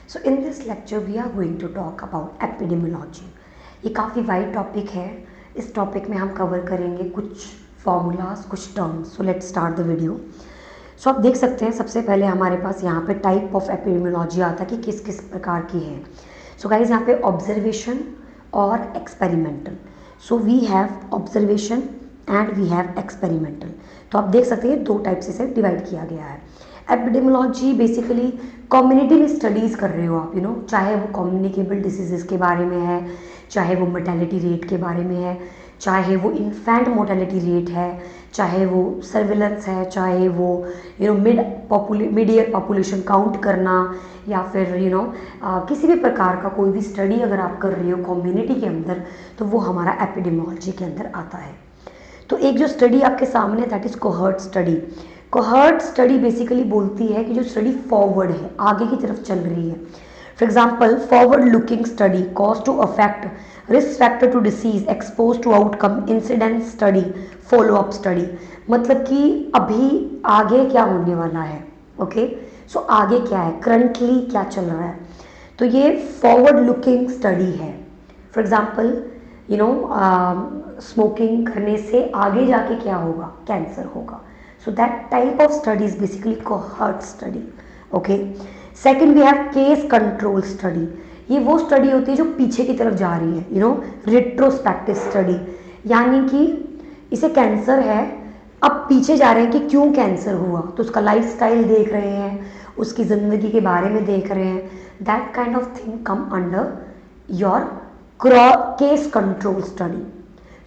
So in this lecture we are going to talk about epidemiology. ये काफ़ी wide topic है. इस topic में हम कवर करेंगे कुछ फॉर्मूलाज, कुछ terms. So let's start the video. So आप देख सकते हैं सबसे पहले हमारे पास यहाँ पे टाइप ऑफ एपिडेमियोलॉजी आता है कि किस किस प्रकार की है. सो गाइज यहाँ पे ऑब्जर्वेशन और experimental. So we have observation and we have experimental. तो आप देख सकते हैं दो टाइप से इसे डिवाइड किया गया है. एपिडेमियोलॉजी बेसिकली कम्युनिटी में स्टडीज़ कर रहे हो आप, चाहे वो कम्युनिकेबल डिसीजेस के बारे में है, चाहे वो मोर्टेलिटी रेट के बारे में है, चाहे वो इन्फेंट मोर्टेलिटी रेट है, चाहे वो सर्विलेंस है, चाहे वो मिड ईयर पॉपुलेशन काउंट करना, या फिर किसी भी प्रकार का कोई भी स्टडी अगर आप कर रहे हो कम्युनिटी के अंदर, तो वो हमारा एपिडेमियोलॉजी के अंदर आता है. तो एक जो स्टडी आपके सामने that is cohort study. Cohort study basically बोलती है कि जो स्टडी फॉरवर्ड है, आगे की तरफ चल रही है. For example forward looking study, cause to effect, risk factor to disease, expose to outcome, incident study, follow up study. मतलब कि अभी आगे क्या होने वाला है. ओके, सो आगे क्या है, करंटली क्या चल रहा है. तो ये फॉरवर्ड लुकिंग स्टडी है. फॉर एग्जाम्पल स्मोकिंग करने से आगे जाके क्या होगा, कैंसर होगा. So that type of study is basically cohort study. Okay. Second we have case control study. ये वो स्टडी होती है जो पीछे की तरफ जा रही है, रिट्रोस्पेक्टिव स्टडी. यानी कि इसे कैंसर है, अब पीछे जा रहे हैं कि क्यों कैंसर हुआ, तो उसका लाइफस्टाइल देख रहे हैं, उसकी ज़िंदगी के बारे में देख रहे हैं. That kind of thing come under your case control study.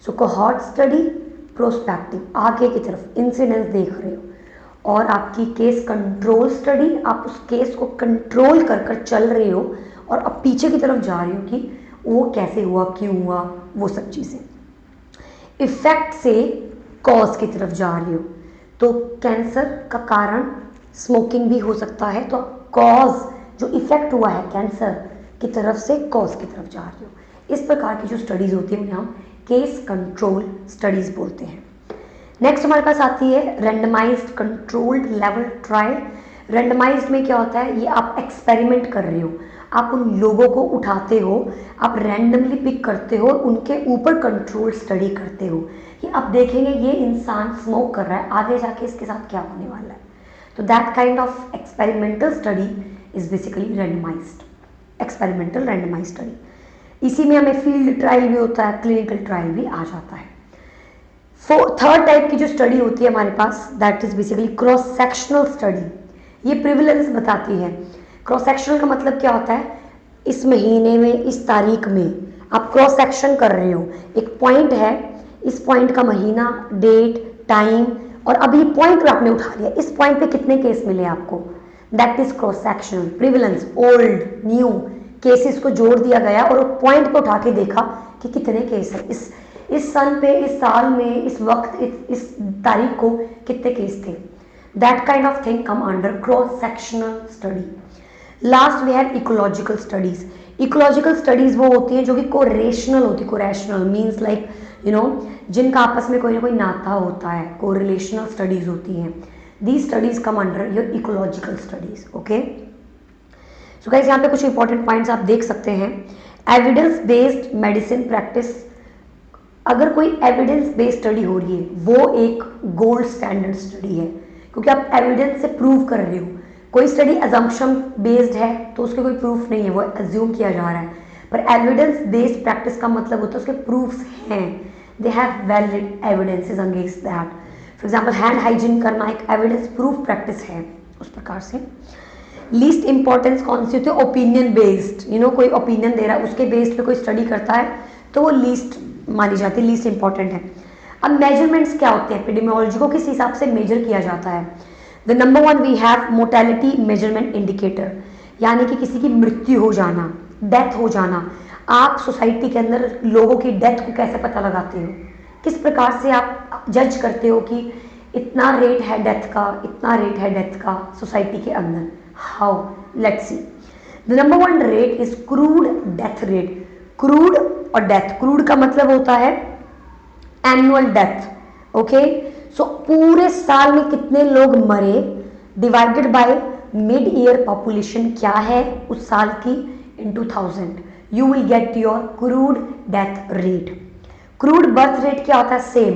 So cohort study prospective, आगे की तरफ इंसिडेंस देख रहे हो, और आपकी केस कंट्रोल स्टडी, आप उस केस को कंट्रोल कर कर चल रहे हो और अब पीछे की तरफ जा रहे हो कि वो कैसे हुआ, क्यों हुआ, वो सब चीज़ें. इफेक्ट से कॉज की तरफ जा रहे हो, तो कैंसर का कारण स्मोकिंग भी हो सकता है, तो कॉज जो इफेक्ट हुआ है कैंसर की तरफ से कॉज की तरफ जा रहे हो. इस प्रकार की जो स्टडीज़ होती है उन्हें हम केस कंट्रोल स्टडीज़ बोलते हैं. नेक्स्ट हमारे पास आती है randomised controlled level trial. Randomised में क्या होता है, ये आप एक्सपेरिमेंट कर रहे हो, आप उन लोगों को उठाते हो, आप रैंडमली पिक करते हो, उनके ऊपर कंट्रोल स्टडी करते हो. ये आप देखेंगे ये इंसान स्मोक कर रहा है, आगे जाके इसके साथ क्या होने वाला है. तो that kind of experimental study is basically randomised, experimental randomised study. इसी में हमें फील्ड ट्रायल भी होता है, क्लिनिकल ट्रायल भी आ जाता है. थर्ड टाइप की जो स्टडी होती है हमारे पास that is basically cross sectional study. ये प्रिविलेंस बताती है. क्रॉस सेक्शनल का मतलब क्या होता है, इस महीने में, इस तारीख में आप क्रॉस सेक्शन कर रहे हो, एक पॉइंट है, इस पॉइंट का महीना, डेट, टाइम, और अभी पॉइंट आपने उठा लिया, इस पॉइंट पे कितने केस मिले आपको, that is cross sectional. Prevalence, old, new cases को जोड़ दिया गया और पॉइंट पे उठा के देखा कि कितने केस है, इस सन पे, इस साल में, इस वक्त, इस तारीख को कितने केस थे. That kind of thing come under cross sectional study. Last we have ecological studies. Ecological studies वो होती हैं जो कि कोरेशनल होती है. कोरेशनल मीन्स लाइक जिनका आपस में कोई ना कोई नाता होता है, कोरिलेशनल स्टडीज होती हैं. These studies come under your ecological studies. Okay, so guys यहाँ पे कुछ इंपॉर्टेंट पॉइंट्स आप देख सकते हैं. Evidence based medicine practice. अगर कोई एविडेंस बेस्ड स्टडी हो रही है वो एक गोल्ड स्टैंडर्ड स्टडी है, क्योंकि आप एविडेंस से प्रूव कर रहे हो. कोई स्टडी अजम्पशन बेस्ड है तो उसके कोई प्रूफ नहीं है, वो एज्यूम किया जा रहा है. पर एविडेंस बेस्ड प्रैक्टिस का मतलब होता है उसके प्रूफ्स हैं, they have valid evidences against that. For example hand hygiene करना एक एविडेंस प्रूफ प्रैक्टिस है. उस प्रकार से लीस्ट इंपॉर्टेंस कौन सी होती है, ओपिनियन बेस्ड. कोई ओपिनियन दे रहा है, उसके बेस्ड पे कोई स्टडी करता है तो वो लीस्ट मानी जाती है, लीस्ट इंपॉर्टेंट है. अब मेजरमेंट्स क्या होते हैं, एपिडेमियोलॉजी को किस हिसाब से मेजर किया जाता है. The number one we have mortality measurement indicator. यानी कि किसी की मृत्यु हो जाना, डेथ हो जाना. आप सोसाइटी के अंदर लोगों की डेथ को कैसे पता लगाते हो, किस प्रकार से आप जज करते हो कि इतना रेट है डेथ का, इतना रेट है डेथ का सोसाइटी के अंदर. How, let's see. The number one rate is crude death rate. Crude और डेथ, क्रूड का मतलब होता है एनुअल डेथ. ओके, सो पूरे साल में कितने लोग मरे divided by mid year population क्या है उस साल की इन 2000, you will get your crude death rate. Crude birth rate क्या होता है, सेम,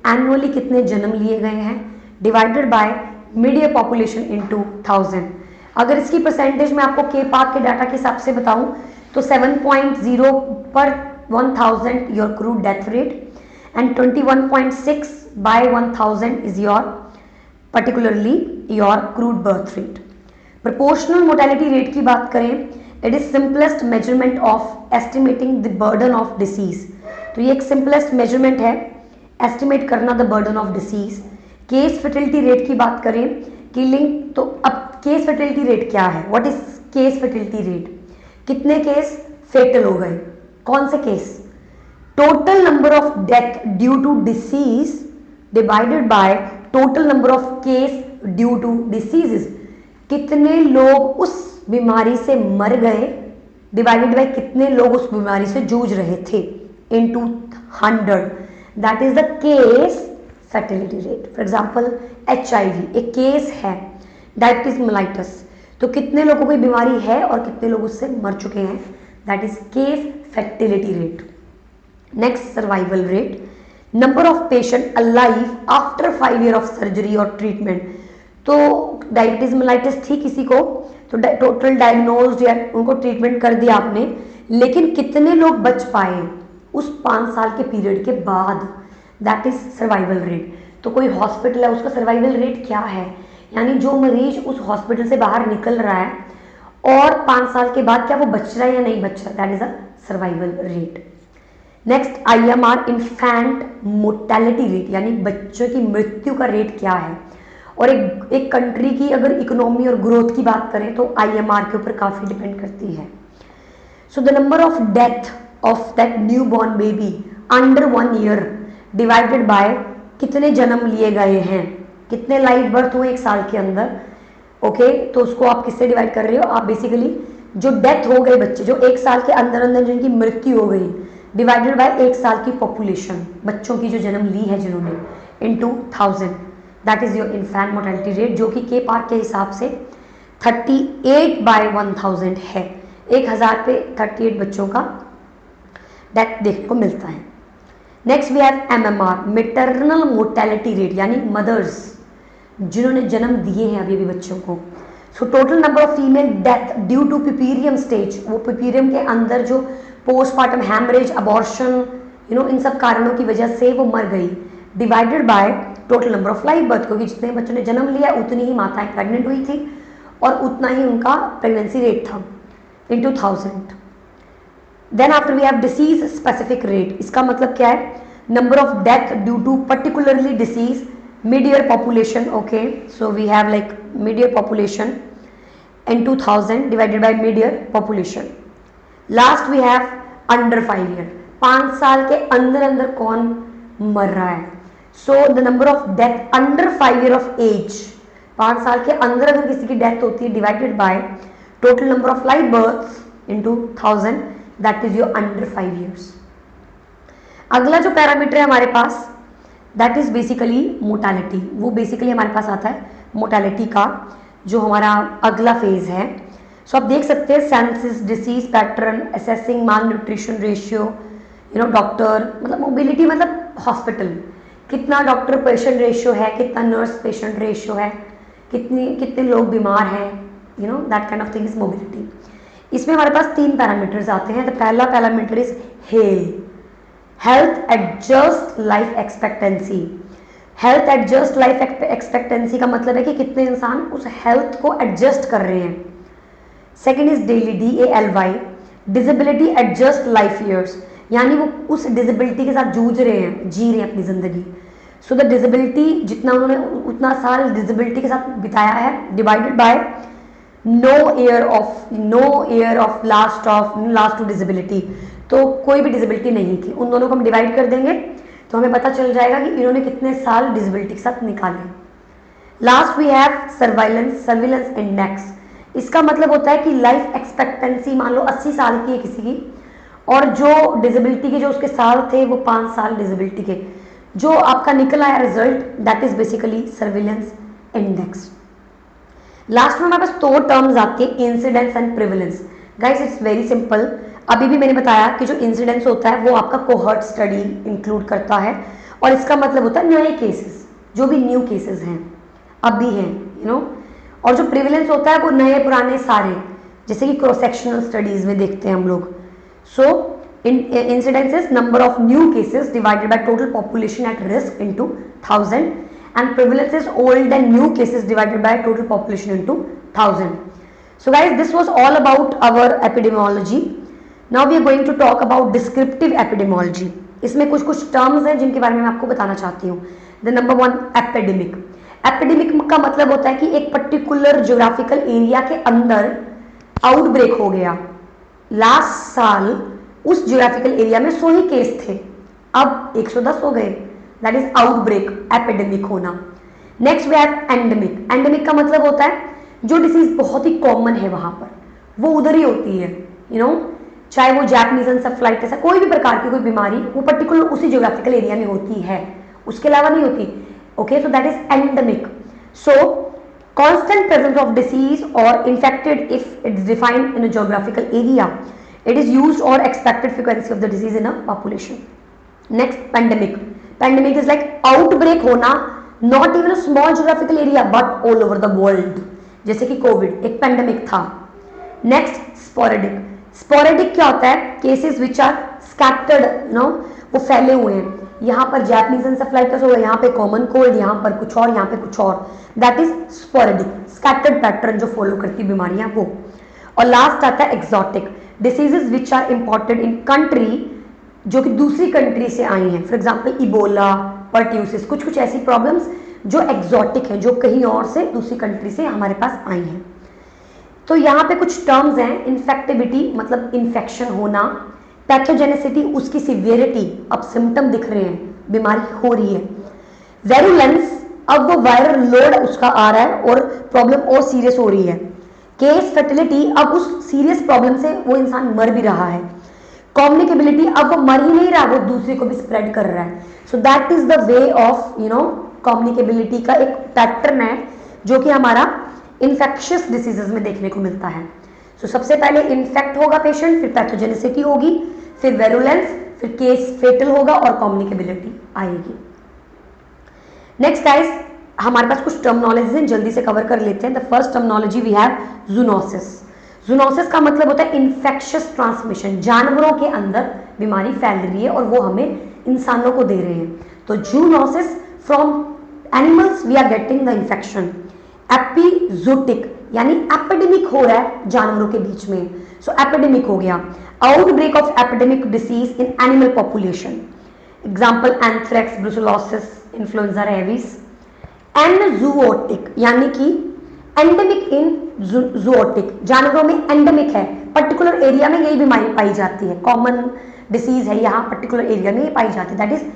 एनुअली कितने जन्म लिए गए हैं divided by mid year population in 2000। अगर इसकी परसेंटेज मैं आपको के पाक के डाटा के हिसाब से बताऊं तो 7.0 per 1000 your crude death rate and 21.6 by 1000 is your particularly your crude birth rate. Proportional mortality rate की बात करें, it is simplest measurement of estimating the burden of disease. तो ये एक सिंपलेस्ट मेजरमेंट है एस्टिमेट करना the burden of disease. Case fertility rate की बात करें, किलिंग, तो अब केस फर्टिलिटी रेट क्या है, what is case fertility rate, कितने केस फेटल हो गए, कौन से case, total number of death due to disease divided by total number of case due to diseases, कितने लोग उस बीमारी से मर गए डिवाइडेड बाय कितने लोग उस बीमारी से जूझ रहे थे into 100, that is the case fertility rate. For example HIV एक केस है, डायबिटीज मेलाइटस, तो कितने लोगों को बीमारी है और कितने लोग उससे मर चुके हैं, that is case fertility rate. Next survival rate, number of patient alive after 5 year of surgery और ट्रीटमेंट। तो डायबिटीज मेलाइटिस थी किसी को, तो टोटल डायग्नोज्ड या उनको ट्रीटमेंट कर दिया आपने, लेकिन कितने लोग बच पाए उस 5 साल के पीरियड के बाद, दैट इज सर्वाइवल रेट। तो कोई हॉस्पिटल है उसका सर्वाइवल रेट क्या है, यानी जो मरीज उस हॉस्पिटल से बाहर निकल रहा है और 5 साल के बाद क्या वो बच रहा है या नहीं बच रहा, that is a survival rate. Next IMR infant mortality rate, यानी बच्चों की मृत्यु का रेट क्या है। और एक कंट्री की अगर इकोनॉमी और ग्रोथ की बात करें तो IMR के ऊपर काफ़ी डिपेंड करती है। So the number of death of that new born baby under 1 year divided by कितने जन्म लिए गए हैं, कितने लाइव बर्थ हुए एक साल के अंदर, ओके तो उसको आप किससे डिवाइड कर रहे हो, आप बेसिकली जो डेथ हो गए बच्चे जो एक साल के अंदर अंदर जिनकी मृत्यु हो गई डिवाइडेड बाय एक साल की पॉपुलेशन, बच्चों की जो जन्म ली है जिन्होंने, into 1000, that is your infant mortality rate, जो कि के पार्क के हिसाब से 38 बाय 1000 है। 1000 पे 38 बच्चों का डेथ देखने को मिलता है। Next we have MMR maternal mortality rate, यानी मदर्स जिन्होंने जन्म दिए हैं अभी भी बच्चों को। So total number of female death due to puerperium stage, वो पिपीरियम के अंदर जो पोस्टमार्टम हैमरेज अबॉर्शन इन सब कारणों की वजह से वो मर गई, divided by total number of live birth, क्योंकि जितने बच्चों ने जन्म लिया उतनी ही माताएं प्रेग्नेंट हुई थी और उतना ही उनका प्रेगनेंसी रेट था into 1000। Then after we have disease specific rate, इसका मतलब क्या है, number of death due to particularly disease mid year population, okay so we have like mid year population in 2000 divided by mid year population. Last we have under 5 year, 5 साल के अंदर अंदर कौन मर रहा है। So the number of death under 5 year of as, 5 साल के अंदर अगर किसी की डेथ होती है divided by total number of live birth into 1000, that is your under 5 years. अगला जो पैरामीटर है हमारे पास दैट इज बेसिकली मोर्टेलिटी, वो बेसिकली हमारे पास आता है मोर्टेलिटी का जो हमारा अगला फेज है। सो आप देख सकते हैं सेंसिस, डिसीज पैटर्न, असेसिंग माल न्यूट्रिशन रेशियो, डॉक्टर मतलब मोबिलिटी मतलब हॉस्पिटल, कितना डॉक्टर पेशेंट रेशियो है, कितना नर्स पेशेंट रेशियो है, कितने लोग बीमार हैं, that kind of thing is mobility. इसमें हमारे पास 3 पैरामीटर्स आते हैं। तो पहला parameter is health adjust life expectancy. Health adjust life expectancy का मतलब है कि कितने इंसान उस हेल्थ को एडजस्ट कर रहे हैं। Second is daily DALY disability adjust life years, यानी वो उस डिसेबिलिटी के साथ जूझ रहे हैं, जी रहे हैं अपनी जिंदगी। सो द डिसेबिलिटी जितना उन्होंने उतना साल डिसेबिलिटी के साथ बिताया है divided by no year of last to disability, तो कोई भी डिसेबिलिटी नहीं थी, उन दोनों को हम डिवाइड कर देंगे तो हमें पता चल जाएगा कि इन्होंने कितने साल डिसेबिलिटी के साथ निकाले। Last we have surveillance index, इसका मतलब होता है कि लाइफ एक्सपेक्टेंसी मान लो 80 साल की है किसी की, और जो डिसेबिलिटी के जो उसके साल थे वो 5 साल डिसेबिलिटी के, जो आपका निकल आया result that is basically surveillance index. Last में हमारे पास दो टर्म्स आती है, incidence and prevalence. Guys it's very simple, अभी भी मैंने बताया कि जो इंसिडेंस होता है वो आपका कोहर्ट स्टडी इंक्लूड करता है, और इसका मतलब होता है नए केसेस, जो भी न्यू केसेस हैं अभी हैं, यू नो। और जो प्रिविलेंस होता है वो नए पुराने सारे, जैसे कि क्रॉस सेक्शनल स्टडीज में देखते हैं हम लोग। So incidence is number of new cases divided by total population at risk into 1000, and prevalence is old and new cases divided by total population into 1000. So guys, this was all about our epidemiology. Now we are going to talk about descriptive epidemiology. इसमें कुछ कुछ terms हैं जिनके बारे में मैं आपको बताना चाहती हूँ। The number one, epidemic. Epidemic का मतलब होता है कि एक पर्टिकुलर ज्योग्राफिकल एरिया के अंदर आउटब्रेक हो गया। लास्ट साल उस ज्योग्राफिकल एरिया में 100 ही केस थे, अब 110 हो गए। दैट इज आउटब्रेक, एपिडेमिक होना। Next we have endemic. Endemic का मतलब होता है जो डिसीज बहुत ही कॉमन है वहां पर, वो उधर ही होती है, यू नो, चाहे वो जैपनीज एन्सेफेलाइटिस है, कोई भी प्रकार की कोई बीमारी वो पर्टिकुलर उसी ज्योग्राफिकल एरिया में होती है, उसके अलावा नहीं होती। Okay, so that is endemic. So constant presence of disease or infected if it is defined in a geographical area, it is used or expected frequency of the disease in a population. Next, pandemic. Pandemic is like outbreak होना, not even a small geographical area but all over the world, जैसे कि Covid एक pandemic था। Next, sporadic. Sporadic क्या होता है? Cases which are scattered, no, वो फैले हुए हैं, यहाँ पर जैपनीज एन्सेफेलाइटिस होगा, यहाँ पे कॉमन कोल्ड, यहाँ पर कुछ और, यहाँ पे कुछ और, that is sporadic, scattered pattern जो फॉलो करती बीमारियां वो। और लास्ट आता है exotic, diseases which are important in country, जो कि दूसरी कंट्री से आई हैं, फॉर एग्जाम्पल इबोला, पर्ट्यूसिस, कुछ कुछ ऐसी प्रॉब्लम्स जो एक्सोटिक हैं, जो कहीं और से दूसरी कंट्री से हमारे पास आई हैं। तो यहाँ पे कुछ टर्म्स हैं, इन्फेक्टिविटी मतलब इन्फेक्शन होना, पैथोजेनिसिटी उसकी सिवियरिटी, अब सिम्टम दिख रहे हैं, बीमारी हो रही है, वेरुलेंस अब वो वायरल लोड उसका आ रहा है और प्रॉब्लम और सीरियस हो रही है, केस फर्टिलिटी अब उस सीरियस प्रॉब्लम से वो इंसान मर भी रहा है, कम्युनिकेबिलिटी अब वो मर ही नहीं रहा, वो दूसरे को भी स्प्रेड कर रहा है। So that is the way of, you know, communicability का एक पैटर्न है जो कि हमारा इन्फेक्शियस डिसीजेस में देखने को मिलता है। सो सबसे पहले इन्फेक्ट होगा पेशेंट, फिर पैथोजेनिसिटी होगी, फिर वेरुलेंस, फिर केस फेटल होगा और कम्युनिकेबिलिटी आएगी। नेक्स्ट गाइस, हमारे पास कुछ टर्मिनोलॉजीज हैं, जल्दी से कवर कर लेते हैं। The first terminology we have zoonosis. Zoonosis का मतलब होता है इन्फेक्शियस ट्रांसमिशन, जानवरों के अंदर बीमारी फैल रही है और वो हमें इंसानों को दे रहे हैं। तो zoonosis, from animals we are getting the infection. Epizootic यानी एपिडेमिक हो रहा है जानवरों के बीच में, सो एपिडेमिक हो गया। Outbreak of epidemic disease in animal population, example anthrax, brucellosis, influenza rabies. Enzootic यानी कि एंडेमिक इन जूओटिक, जानवरों में एंडेमिक है, पर्टिकुलर एरिया में यही बीमारी पाई जाती है, कॉमन डिसीज है यहाँ पर्टिकुलर एरिया में ये पाई जाती है, that is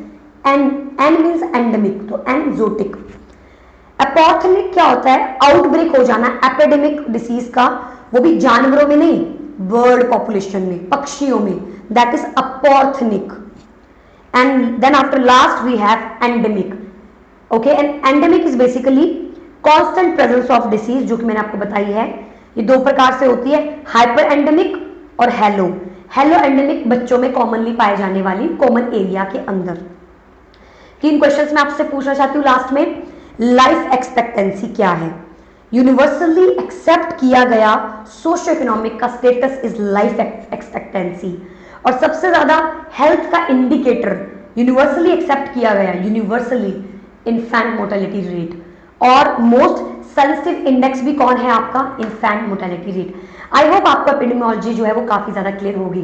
an means endemic, तो एनजोटिक। अपॉर्थनिक क्या होता है? आउटब्रेक हो जाना एपिडेमिक डिसीज का, वो भी जानवरों में नहीं, बर्ड पॉपुलेशन में, पक्षियों में, that is epornithic. And then after last we have endemic. Okay, and endemic is basically constant presence of disease, जो कि मैंने आपको बताई है। ये दो प्रकार से होती है, हाइपर एंडेमिक और हेलो। हेलो एंडेमिक बच्चों में कॉमनली पाए जाने वाली कॉमन एरिया के अंदर। 3 क्वेश्चंस मैं आपसे पूछना चाहती हूँ लास्ट में। लाइफ एक्सपेक्टेंसी क्या है? यूनिवर्सली एक्सेप्ट किया गया सोशो इकोनॉमिक का स्टेटस इज लाइफ एक्सपेक्टेंसी, और सबसे ज्यादा हेल्थ का इंडिकेटर यूनिवर्सली एक्सेप्ट किया गया, यूनिवर्सली, इन्फेंट मोर्टेलिटी रेट, और मोस्ट सेंसिटिव इंडेक्स भी कौन है आपका? Infant mortality rate. I hope आपको एपिडेमियोलॉजी जो है वो काफी ज्यादा क्लियर होगी।